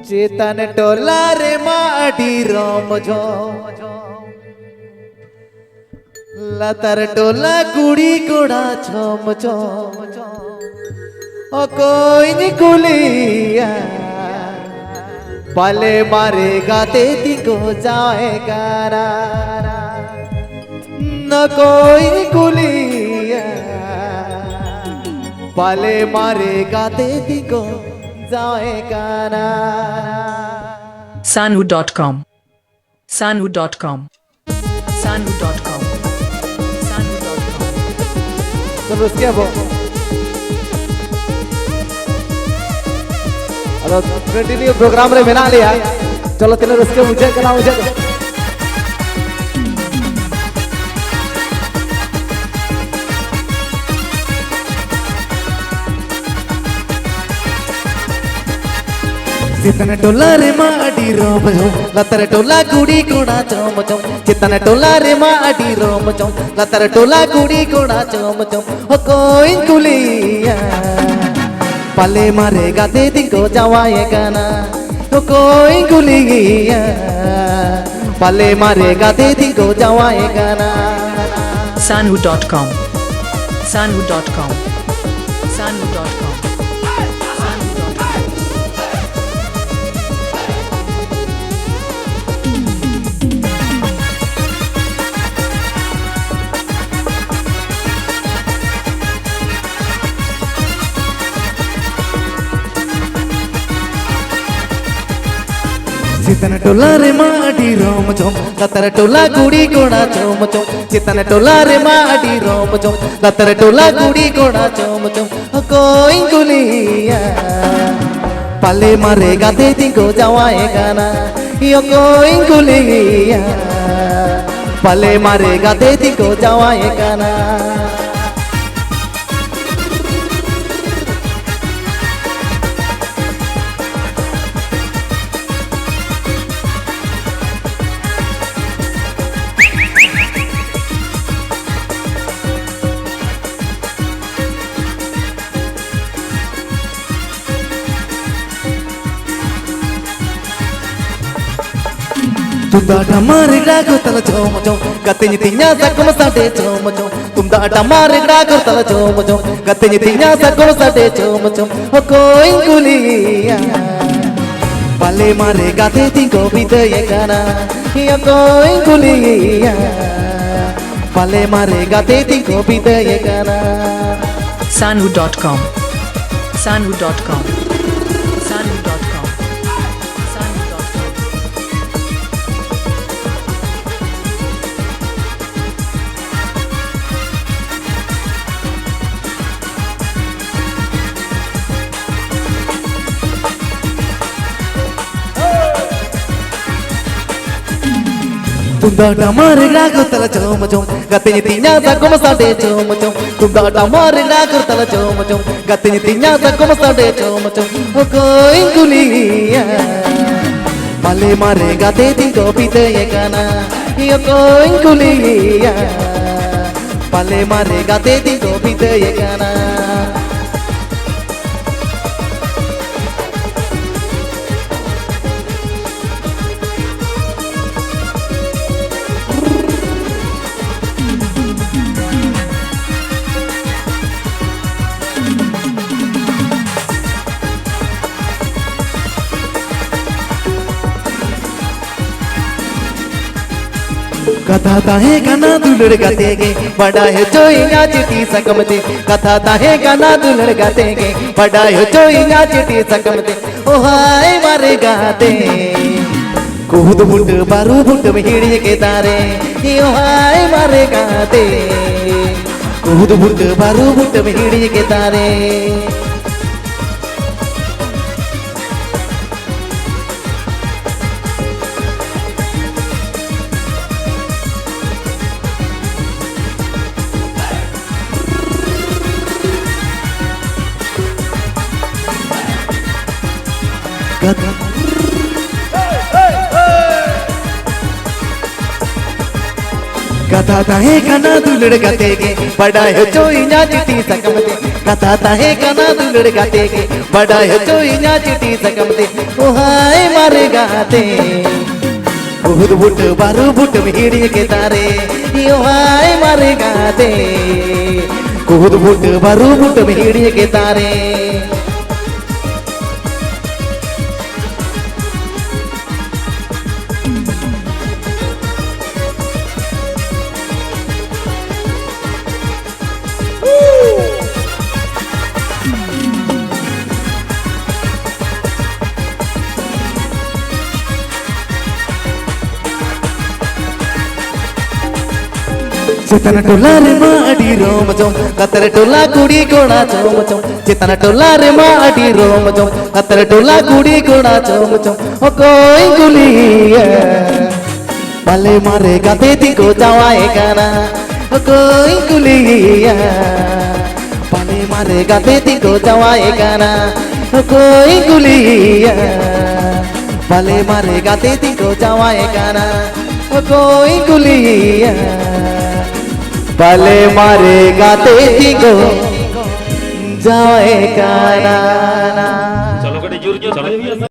चेतन टोला रे माटी रोम जो लतर टोला कुड़ी कोड़ा छोम चो ओ कोई निकुलिया पाले मारेगा तेती को जाएगा न कोई निकुलिया पाले मारेगा तेती को जाएगा Sanu.com Sanu.com Sanu.com Sanu.com चलो उसके अब अरे कंटिन्यू प्रोग्राम रे बना लिया चलो तेरे उसके मुझे करना मुझे चितन टोला रे माटी रोम झोम लतर टोला कुड़ी कोड़ा चोम चोम चितन टोला रे माटी रोम चोम लतर टोला कुड़ी कोड़ा चोम चोम हो कोई कुलिया पाले मारेगा तेती को जावाएगा ना हो कोई कुलिया पाले मारेगा तेती को जावाएगा ना Sanu.com Sanu.com Sanu.com चितन टोला रे माटी रोम चोम लतर टोला कुड़ी कोड़ा चोम चोम चितन टोला रे माटी रोम चोम लतर टोला कुड़ी कोड़ा चोम चोम हो कोई कुलिया पाले मारेगा तेती को जावाएगा ना यो कोई कुलिया पाले मारेगा तेती को जावाएगा ना Tumda mari rago tala chom chom gatenya tinya sakom sade chom chom tumda mari rago tala chom chom gatenya tinya sakom sade chom chom ho koi kuliya pale mare gate tingo bidayega na ho koi kuliya pale mare gate tingo bidayega na Sanu.com Sanu.com Sanu.com Tumda mari rago tala chom chom gatenya tinya sakom sade chom chom tumda mari rago tala chom chom gatenya tinya sakom sade chom chom ho koi kuliya pale marega teti ko bidayega na yo koi kuliya pale marega teti ko bidayega na कथा ताहे गाना दुलड़ गातेगे बड़ा है जो इना चिटी सकमते कथा ताहे गाना दुलड़ गातेगे बड़ा है जो इना चिटी सकमते ओ हाय मारे गाते कूद बुंड बारू बुंड में हिड़े के तारे ओ हाय मारे गाते कूद बुंड बारू बुंड में हिड़े के तारे कथा ताहे कना दुलड़ गाते के बड़ा है चोई ना चिटी सकमते कथा ताहे कना दुलड़ गाते के बड़ा है चोई ना चिटी सकमते ओ हाय मारे गाते बहुत बुट बारू बुट भीड़ी के तारे यो हाय मारे गाते बहुत बुट बारू बुट भीड़ी के तारे चेतना टोला रे माडी रोम जोम कतर टोला कुड़ी घोड़ा चोम चोम चेतना टोला रे माडी रोम जोम कतर टोला कुड़ी घोड़ा चोम चोम ओ कोई गुलिया भले मारे गाते थी को जावाए गाना ओ कोई गुलिया भले मारे गाते थी को जावाए गाना ओ कोई गुलिया भले मारे गाते थी को जावाए गाना ओ कोई गुलिया भले मारे गाते थी को जाए गाना। चलो कटे जुर जो